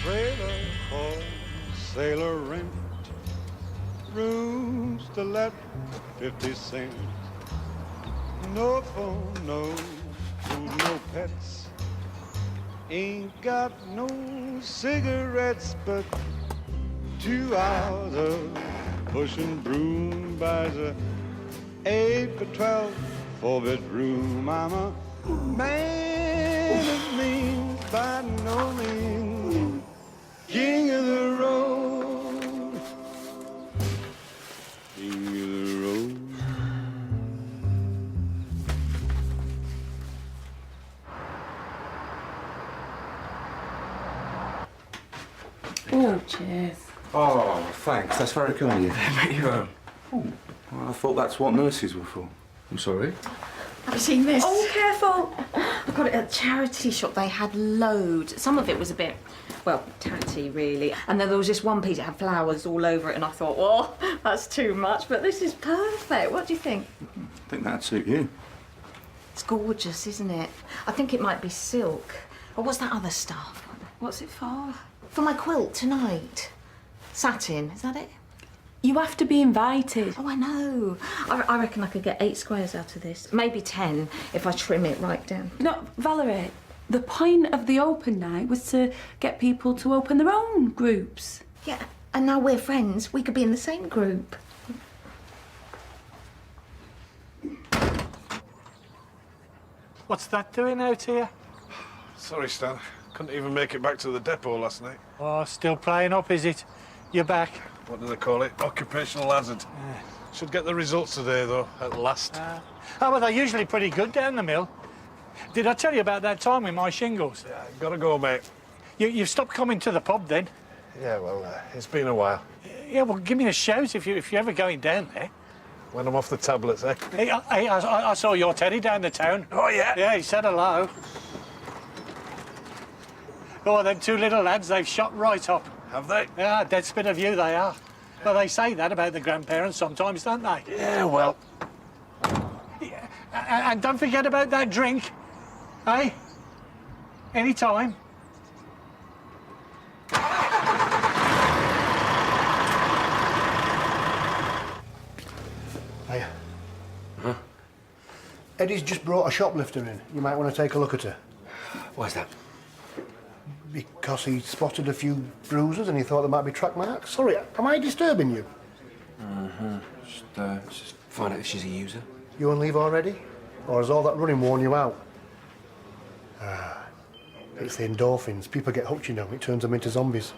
trailer for sailor rent, rooms to let, 50 cents. No phone, no food, no pets. Ain't got no cigarettes, but 2 hours of pushing broom buys a 8 for 12 4-bedroom. I'm a man of means, by no means king of the road, king of the road. Oh, cheers. Oh, thanks. That's very kind of you. Make your own. Oh, well, I thought that's what nurses were for. I'm sorry. Have you seen this? Oh, careful! I got it at a charity shop. They had loads. Some of it was a bit, well, tatty, really. And then there was this one piece that had flowers all over it, and I thought, well, that's too much, but this is perfect. What do you think? I think that'd suit you. It's gorgeous, isn't it? I think it might be silk. Or what's that other stuff? What's it for? For my quilt tonight. Satin, is that it? You have to be invited. Oh, I know. I reckon I could get 8 squares out of this. Maybe 10 if I trim it right down. No, Valerie, the point of the open night was to get people to open their own groups. Yeah, and now we're friends. We could be in the same group. What's that doing out here? Sorry, Stan. Couldn't even make it back to the depot last night. Oh, still playing up, is it? You're back. What do they call it? Occupational hazard. Should get the results today, though, at last. Oh, well, they're usually pretty good down the mill. Did I tell you about that time with my shingles? Yeah, gotta go, mate. You've stopped coming to the pub, then? Yeah, well, it's been a while. Yeah, well, give me a shout if you're ever going down there. When I'm off the tablets, eh? Hey, I saw your Teddy down the town. Oh, yeah? Yeah, he said hello. Oh, them 2 little lads, they've shot right up. Have they? Yeah, dead spit of you they are. Well, they say that about the grandparents sometimes, don't they? Yeah, well... Yeah. And don't forget about that drink, eh? Any time. Hiya. Huh? Eddie's just brought a shoplifter in. You might want to take a look at her. Why's that? Because he spotted a few bruises and he thought there might be track marks. Sorry, am I disturbing you? Just find out if she's a user. You on leave already? Or has all that running worn you out? It's the endorphins. People get hooked, you know. It turns them into zombies.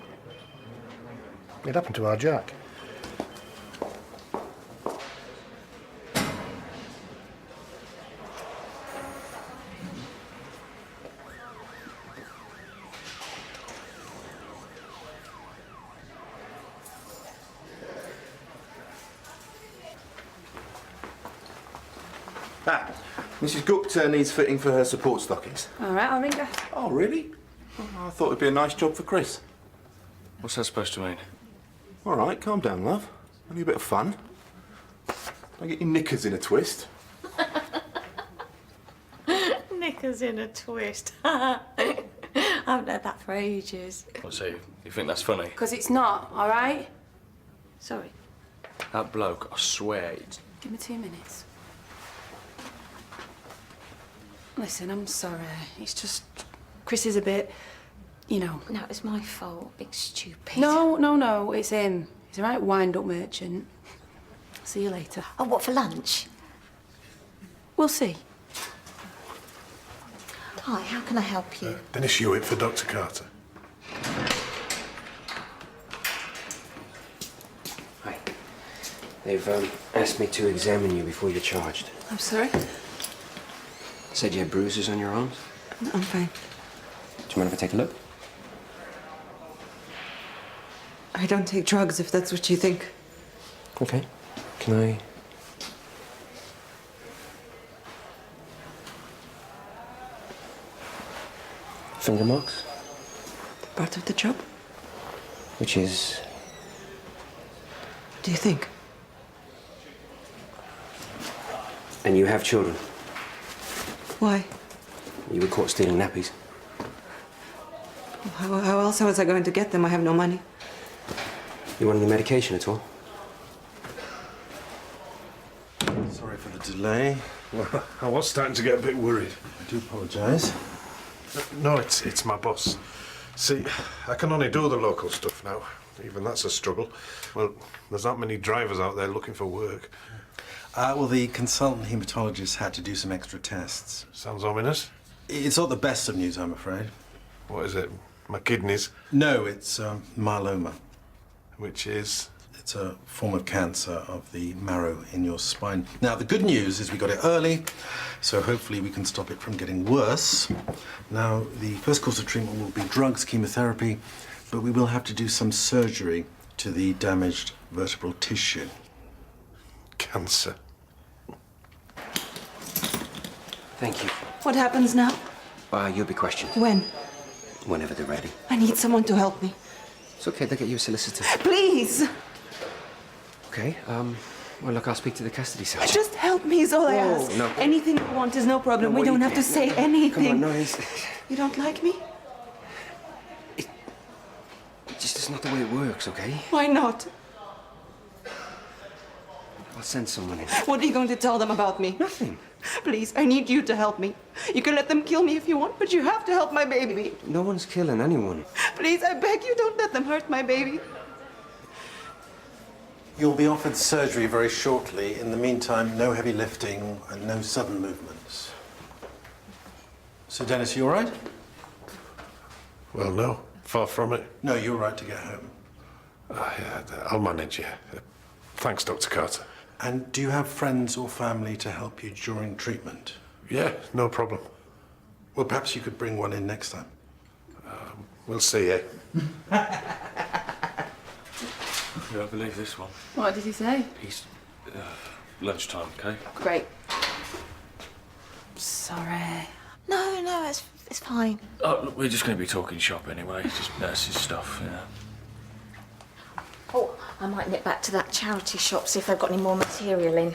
It happened to our Jack. Mrs. Gupta needs fitting for her support stockings. All right, I'll ring her. Oh, really? Oh, I thought it'd be a nice job for Chris. What's that supposed to mean? All right, calm down, love. Only a bit of fun. Don't get your knickers in a twist. Knickers in a twist. I haven't heard that for ages. What, so you think that's funny? Because it's not, all right? Sorry. That bloke, I swear, it's... Give me 2 minutes. Listen, I'm sorry. It's just... Chris is a bit... you know... No, it's my fault. Big stupid. No, it's him. He's a right wind-up merchant. See you later. Oh, what, for lunch? We'll see. Hi, how can I help you? Dennis Hewitt for Dr. Carter. Hi. They've asked me to examine you before you're charged. I'm sorry? Said you had bruises on your arms. I'm fine. Do you mind if I take a look? I don't take drugs, if that's what you think. Okay. Can I... Finger marks? Part of the job? Which is... Do you think? And you have children. Why? You were caught stealing nappies. How else was I going to get them? I have no money. You want any medication at all? Sorry for the delay. Well, I was starting to get a bit worried. I do apologise. No, it's my boss. See, I can only do the local stuff now. Even that's a struggle. Well, there's not many drivers out there looking for work. Well, the consultant haematologist had to do some extra tests. Sounds ominous. It's not the best of news, I'm afraid. What is it? My kidneys? No, it's myeloma. Which is? It's a form of cancer of the marrow in your spine. Now, the good news is we got it early, so hopefully we can stop it from getting worse. Now, the first course of treatment will be drugs, chemotherapy, but we will have to do some surgery to the damaged vertebral tissue. Cancer. Thank you. What happens now? You'll be questioned. When? Whenever they're ready. I need someone to help me. It's okay, they'll get you a solicitor. Please! Okay, well, look, I'll speak to the custody sergeant. Just help me is all I Whoa, ask. no. Anything you want is no problem. No, We what don't you- have to say anything. Come on, no, it's... You don't like me? It just is not the way it works, okay? Why not? I'll send someone in. What are you going to tell them about me? Nothing. Please, I need you to help me. You can let them kill me if you want, but you have to help my baby. No one's killing anyone. Please, I beg you, don't let them hurt my baby. You'll be offered surgery very shortly. In the meantime, no heavy lifting and no sudden movements. So, Dennis, you all right? Well, no. Far from it. No, you're right to get home. Yeah, I'll manage, yeah. Thanks, Dr. Carter. And do you have friends or family to help you during treatment? Yeah, no problem. Well, perhaps you could bring one in next time. We'll see, eh? You don't believe this one. What did he say? He's... lunchtime, okay? Great. Sorry. No, it's fine. Oh, look, we're just going to be talking shop anyway. It's just nurses' stuff, yeah. Oh, I might nip back to that charity shop, see if they've got any more material in.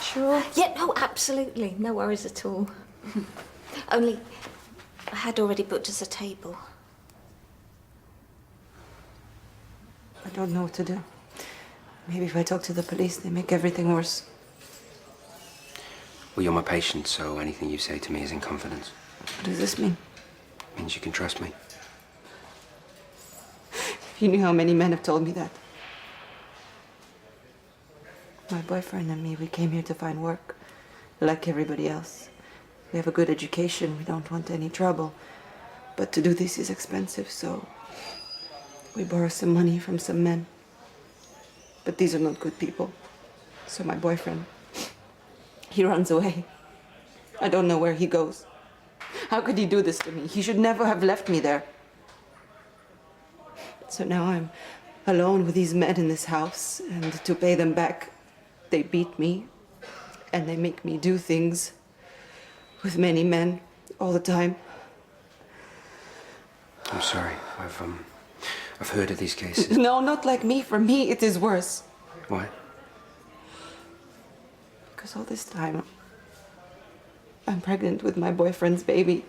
Sure. Yeah, no, absolutely. No worries at all. Only, I had already booked us a table. I don't know what to do. Maybe if I talk to the police, they make everything worse. Well, you're my patient, so anything you say to me is in confidence. What does this mean? Means you can trust me. You knew how many men have told me that. My boyfriend and me, we came here to find work, like everybody else. We have a good education, we don't want any trouble. But to do this is expensive, so we borrow some money from some men. But these are not good people. So my boyfriend, he runs away. I don't know where he goes. How could he do this to me? He should never have left me there. So now I'm alone with these men in this house, and to pay them back, they beat me, and they make me do things with many men all the time. I'm sorry. I've heard of these cases. No, not like me. For me, it is worse. Why? Because all this time, I'm pregnant with my boyfriend's baby,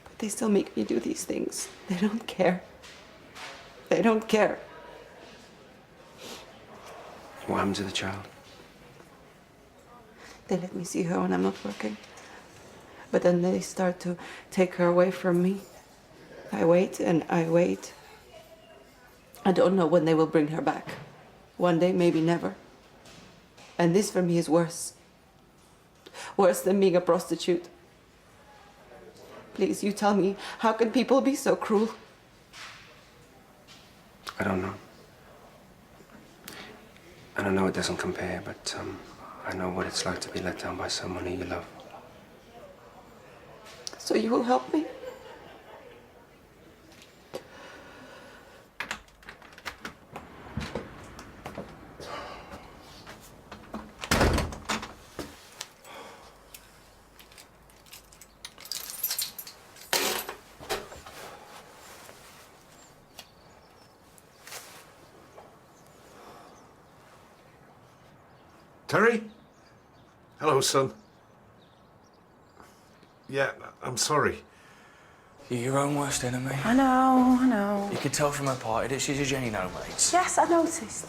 but they still make me do these things. They don't care. They don't care. What happened to the child? They let me see her when I'm not working. But then they start to take her away from me. I wait and I wait. I don't know when they will bring her back. One day, maybe never. And this for me is worse. Worse than being a prostitute. Please, you tell me, how can people be so cruel? I don't know. And I know it doesn't compare, but I know what it's like to be let down by someone who you love. So you will help me? Terry? Hello, son. Yeah, I'm sorry. You're your own worst enemy. I know. You can tell from her party that she's a Jenny no-mates. Yes, I noticed.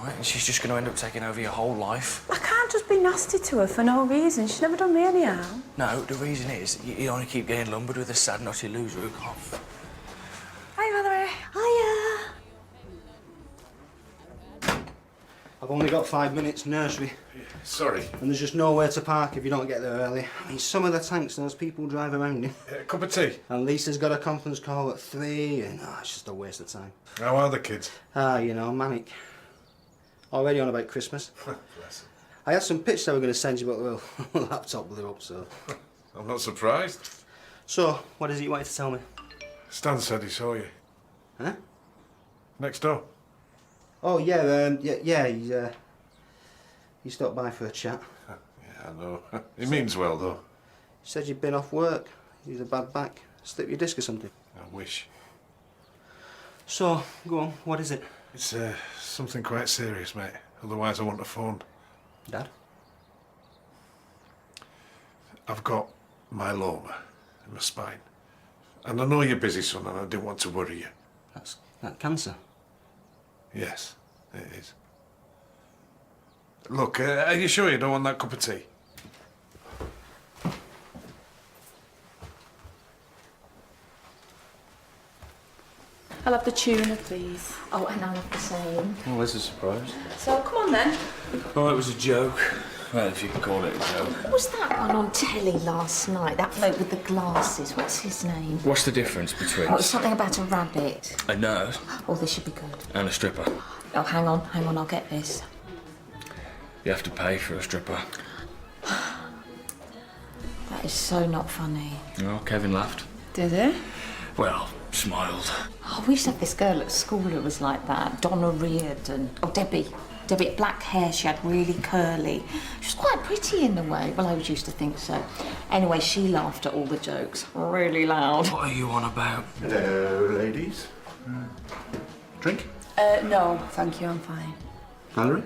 Right, and she's just going to end up taking over your whole life. I can't just be nasty to her for no reason. She's never done me any harm. No, the reason is you only keep getting lumbered with a sad, nutty loser who can't. Hi, Valerie. Hiya. I've only got 5 minutes nursery. Sorry. And there's just nowhere to park if you don't get there early. I mean, some of the tanks those people drive around in. A cup of tea? And Lisa's got a conference call at 3, and it's just a waste of time. How are the kids? You know, manic. Already on about Christmas. Bless them. I had some pitch they were going to send you, but the laptop blew up, so... I'm not surprised. So, what is it you wanted to tell me? Stan said he saw you. Huh? Next door. Oh, yeah, he stopped by for a chat. Yeah, I know. He means well, though. He said you'd been off work. You'd a bad back. Slip your disc or something. I wish. So, go on, what is it? It's something quite serious, mate. Otherwise I wouldn't have phoned. Dad? I've got myeloma in my spine. And I know you're busy, son, and I didn't want to worry you. That's that cancer? Yes, it is. Look, are you sure you don't want that cup of tea? I'll have the tuna, please. Oh, and I'll have the same. Oh, there's a surprise. So, come on then. Oh, it was a joke. Well, if you can call it a joke. What was that one on telly last night? That bloke with the glasses. What's his name? What's the difference between... Oh, it was something about a rabbit. a nurse Oh, this should be good. and a stripper? Oh, hang on, I'll get this. You have to pay for a stripper. That is so not funny. Oh, Kevin laughed. Did it? Well, smiled. Oh, we used to have this girl at school who was like that. Donna Reardon. Oh, Debbie. Debbie had black hair, she had really curly. She was quite pretty in a way. Well, I always used to think so. Anyway, she laughed at all the jokes really loud. What are you on about? Hello, ladies. Drink? No, thank you, I'm fine. Valerie?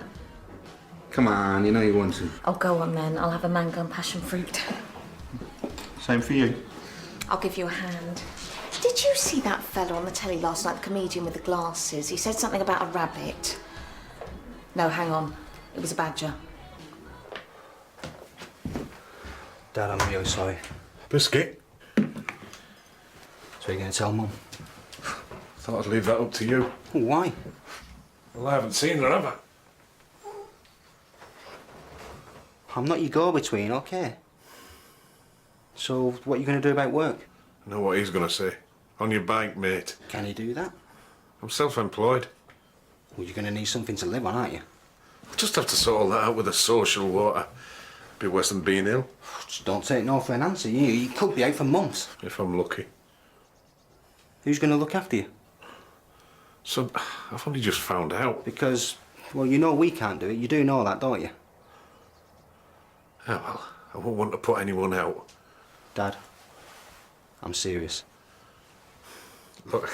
Come on, you know you want to. Oh, go on then. I'll have a mango and passion fruit. Same for you. I'll give you a hand. Did you see that fella on the telly last night, the comedian with the glasses? He said something about a rabbit. No, hang on. It was a badger. Dad, I'm really sorry. Biscuit? So you're going to tell Mum? Thought I'd leave that up to you. Why? Well, I haven't seen her, have I? I'm not your go-between, okay? So, what are you going to do about work? I know what he's going to say. On your bike, mate. Can you do that? I'm self-employed. Well, you're going to need something to live on, aren't you? I'll just have to sort all that out with the social water. Be worse than being ill. Just don't take no for an answer. You could be out for months. If I'm lucky. Who's going to look after you? So, I've only just found out. Because, well, you know we can't do it. You do know that, don't you? Oh, well, I won't want to put anyone out. Dad, I'm serious. Look,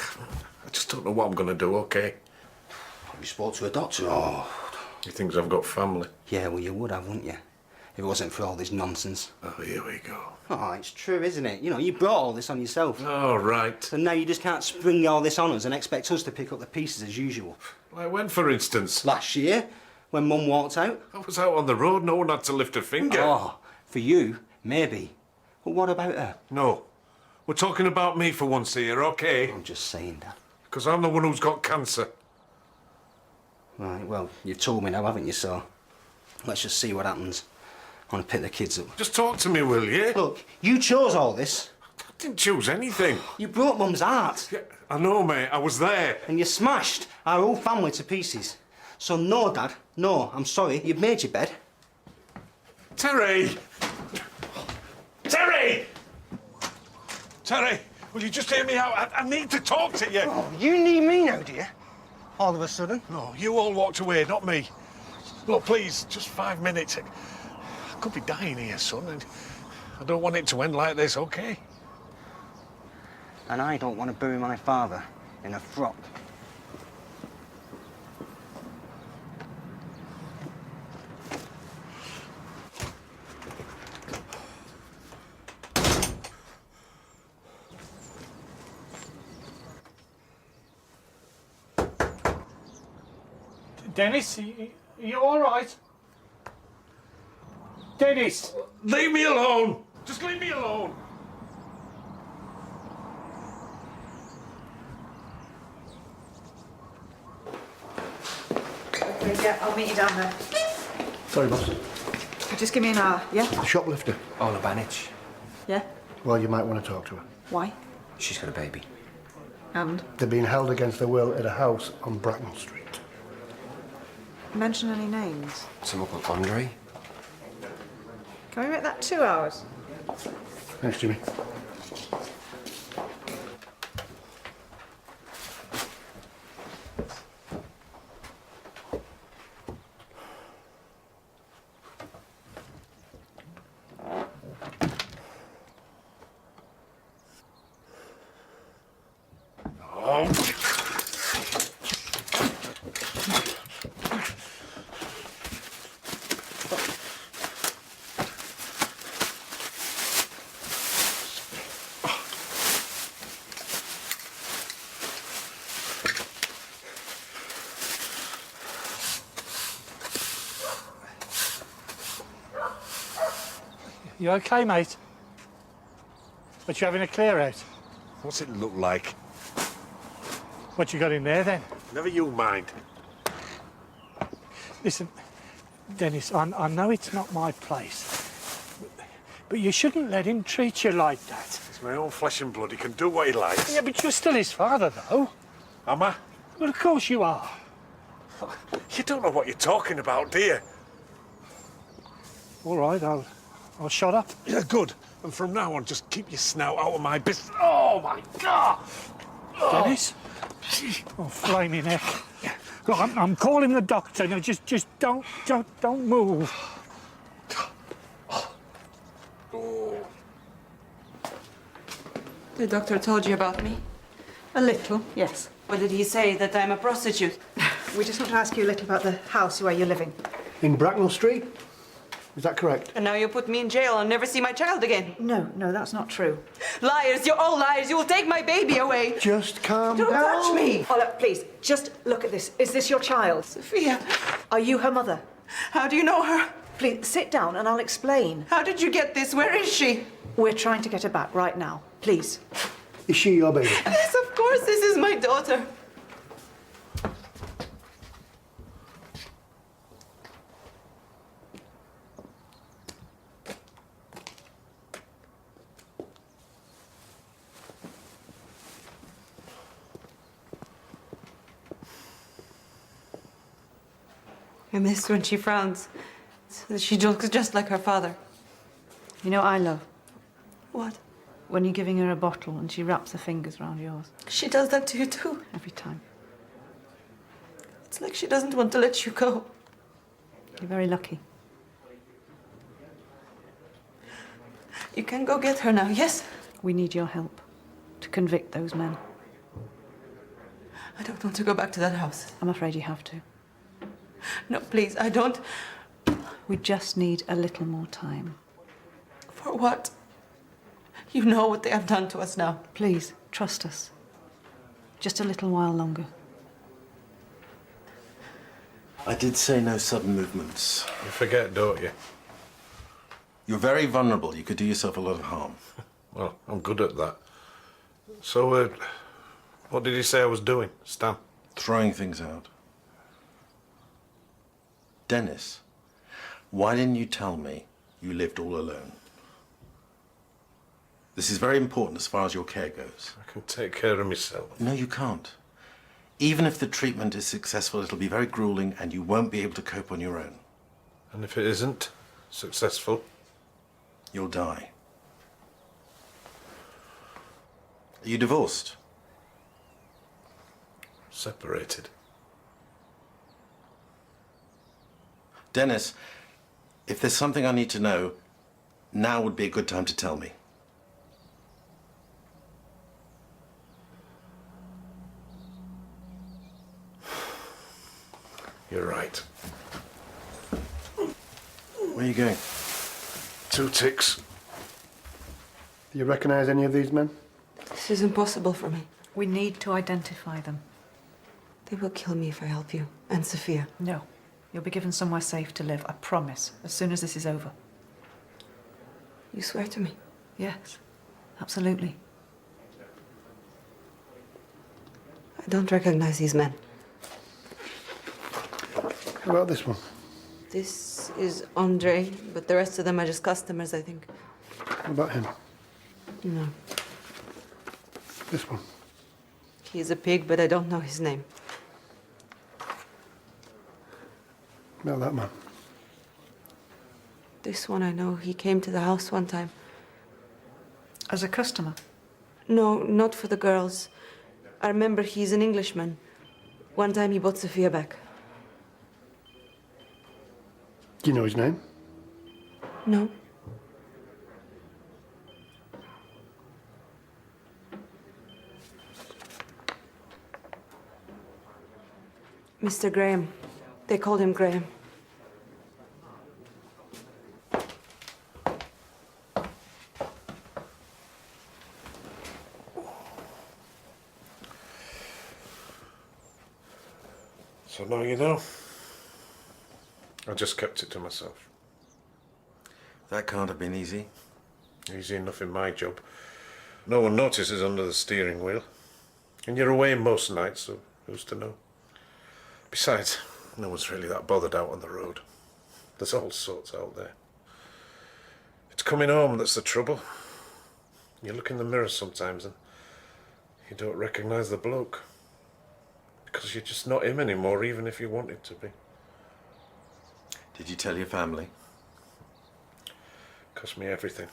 I just don't know what I'm going to do, OK? You spoke to a doctor? Oh. He thinks I've got family. Yeah, well, you would have, wouldn't you? If it wasn't for all this nonsense. Oh, here we go. Oh, it's true, isn't it? You know, you brought all this on yourself. Oh, right. And now you just can't spring all this on us and expect us to pick up the pieces as usual. Like when, for instance? Last year, when Mum walked out. I was out on the road, no one had to lift a finger. Oh, for you, maybe. But what about her? No. We're talking about me for once here, OK? I'm just saying, Dad. Because I'm the one who's got cancer. Right, well, you've told me now, haven't you, so let's just see what happens. I want to pick the kids up. Just talk to me, will you? Look, you chose all this. I didn't choose anything. You broke Mum's heart. Yeah, I know, mate. I was there. And you smashed our whole family to pieces. So no, Dad, no, I'm sorry. You've made your bed. Terry! Terry! Terry, will you just hear me out? I need to talk to you. Oh, you need me now, do you? All of a sudden? No, you all walked away, not me. Look, please, just 5 minutes. I could be dying here, son, and I don't want it to end like this, OK? And I don't want to bury my father in a frock. Dennis, are you all right? Dennis! Leave me alone! Just leave me alone! Okay, yeah, I'll meet you down there. Sorry, boss. Just give me an hour, yeah? The shoplifter. Ola Banich. Yeah? Well, you might want to talk to her. Why? She's got a baby. And? They're being held against their will at a house on Bracknell Street. Mention any names? Someone called Andre. Can we make that 2 hours? Thanks, Jimmy. You okay, mate? But you having a clear out? What's it look like? What you got in there, then? Never you mind. Listen, Dennis, I know it's not my place, but you shouldn't let him treat you like that. It's my own flesh and blood. He can do what he likes. Yeah, but you're still his father, though. Am I? Well, of course you are. You don't know what you're talking about, do you? All right, I'll shut up. Yeah, good. And from now on, just keep your snout out of my business. Oh, my God! Dennis? Oh, flaming heck. Look, I'm calling the doctor. Now, just don't move. The doctor told you about me? A little, yes. What did he say? That I'm a prostitute? We just want to ask you a little about the house where you're living. In Bracknell Street? Is that correct? And now you put me in jail and never see my child again. No, that's not true. Liars, you're all liars. You will take my baby away. Just calm Don't down. touch me. Ola, please, just look at this. Is this your child? Sophia. Are you her mother? How do you know her? Please, sit down and I'll explain. How did you get this? Where is she? We're trying to get her back right now. Please. Is she your baby? Yes, of course. This is my daughter. I miss when she frowns. She looks just like her father. You know what I love? What? When you're giving her a bottle and she wraps her fingers around yours. She does that to you too. Every time. It's like she doesn't want to let you go. You're very lucky. You can go get her now, yes? We need your help to convict those men. I don't want to go back to that house. I'm afraid you have to. No, please, I don't. We just need a little more time. For what? You know what they have done to us now. Please, trust us. Just a little while longer. I did say no sudden movements. You forget, don't you? You're very vulnerable. You could do yourself a lot of harm. Well, I'm good at that. So, what did he say I was doing, Stan? Throwing things out. Dennis, why didn't you tell me you lived all alone? This is very important as far as your care goes. I can take care of myself. No, you can't. Even if the treatment is successful, it'll be very grueling and you won't be able to cope on your own. And if it isn't successful? You'll die. Are you divorced? Separated. Dennis, if there's something I need to know, now would be a good time to tell me. You're right. Where are you going? 2 ticks. Do you recognise any of these men? This is impossible for me. We need to identify them. They will kill me if I help you. And Sophia. No. You'll be given somewhere safe to live, I promise, as soon as this is over. You swear to me? Yes, absolutely. I don't recognize these men. How about this one? This is Andre, but the rest of them are just customers, I think. What about him? No. This one? He's a pig, but I don't know his name. About that man? This one I know. He came to the house one time. As a customer? No, not for the girls. I remember he's an Englishman. One time he bought Sophia back. Do you know his name? No. Mr. Graham. They called him Graham. So now you know. I just kept it to myself. That can't have been easy. Easy enough in my job. No one notices under the steering wheel. And you're away most nights, so who's to know? Besides, no one's really that bothered out on the road. There's all sorts out there. It's coming home that's the trouble. You look in the mirror sometimes and you don't recognise the bloke. Because you're just not him anymore, even if you wanted to be. Did you tell your family? Cost me everything.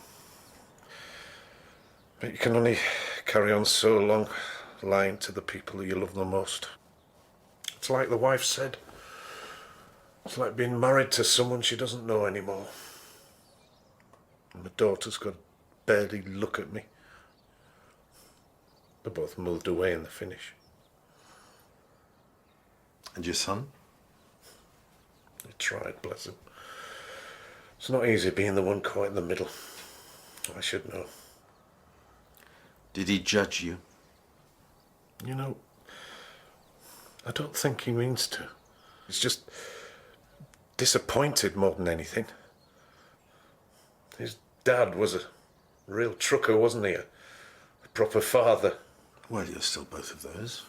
But you can only carry on so long lying to the people who you love the most. It's like the wife said. It's like being married to someone she doesn't know anymore. And my daughter's got to barely look at me. They both moved away in the finish. And your son? He tried, bless him. It's not easy being the one caught in the middle. I should know. Did he judge you? You know, I don't think he means to. He's just disappointed more than anything. His dad was a real trucker, wasn't he? A proper father. Well, you're still both of those.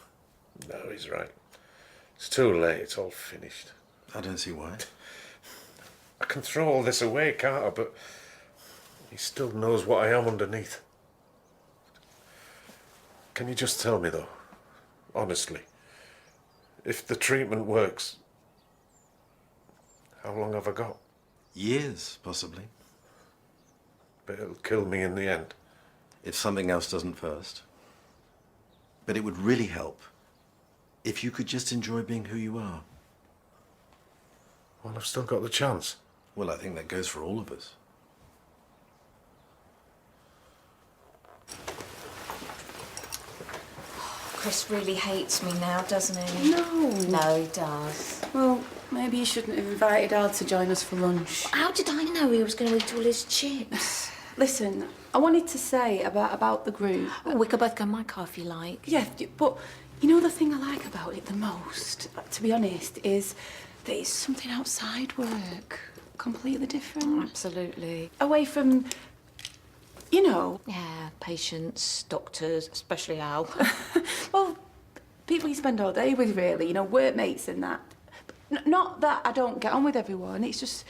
No, he's right. It's too late. It's all finished. I don't see why. I can throw all this away, can't I? But he still knows what I am underneath. Can you just tell me, though, honestly, if the treatment works, how long have I got? Years, possibly. But it'll kill me in the end. If something else doesn't first. But it would really help if you could just enjoy being who you are. Well, I've still got the chance. Well, I think that goes for all of us. Chris really hates me now, doesn't he? No. No, he does. Well, maybe you shouldn't have invited Al to join us for lunch. How did I know he was going to eat all his chips? Listen, I wanted to say about the group. Oh, we could both go in my car if you like. Yeah, but you know the thing I like about it the most, to be honest, is that it's something outside work. Completely different. Oh, absolutely. Away from, you know. Yeah, patients, doctors, especially Al. Well, people you spend all day with, really, you know, workmates and that. Not that I don't get on with everyone, it's just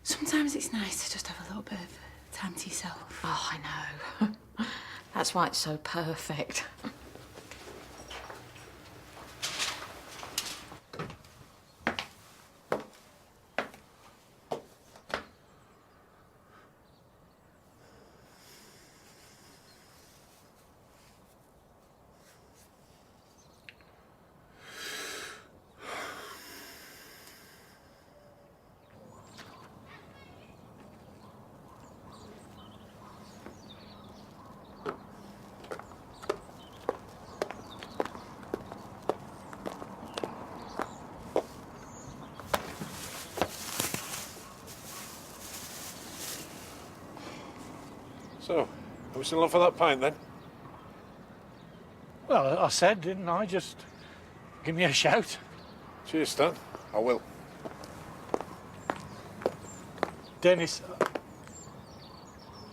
sometimes it's nice to just have a little bit of time to yourself. Oh, I know. That's why it's so perfect. So, are we still on for that pint then? Well, I said, didn't I? Just give me a shout. Cheers, Stan. I will. Dennis,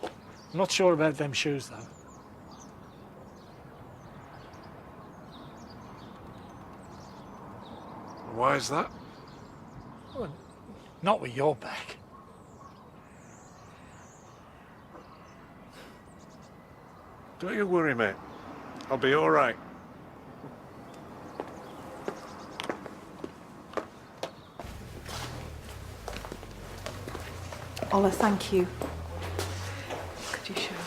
I'm not sure about them shoes, though. Why is that? Well, not with your back. Don't you worry, mate. I'll be all right. Ola, thank you. Could you show me?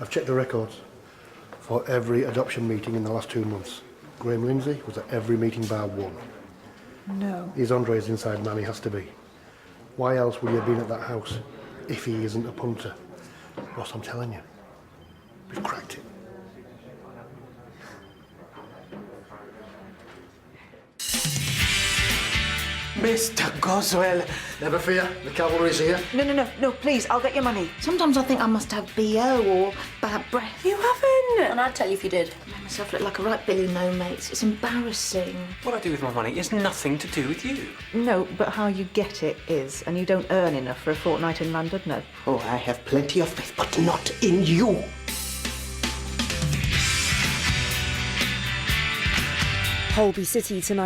I've checked the records for every adoption meeting in the last 2 months. Graham Lindsay was at every meeting bar one. No. He's Andre's inside man, he has to be. Why else would he have been at that house if he isn't a punter? Ross, I'm telling you, we've cracked it. Mr. Goswell. Never fear, the cavalry's here. No, please, I'll get your money. Sometimes I think I must have BO or bad breath. You haven't. And I'd tell you if you did. I made myself look like a right Billy No Mates. It's embarrassing. What I do with my money is nothing to do with you. No, but how you get it is, and you don't earn enough for a fortnight in London, no. Oh, I have plenty of faith, but not in you. Holby City tonight.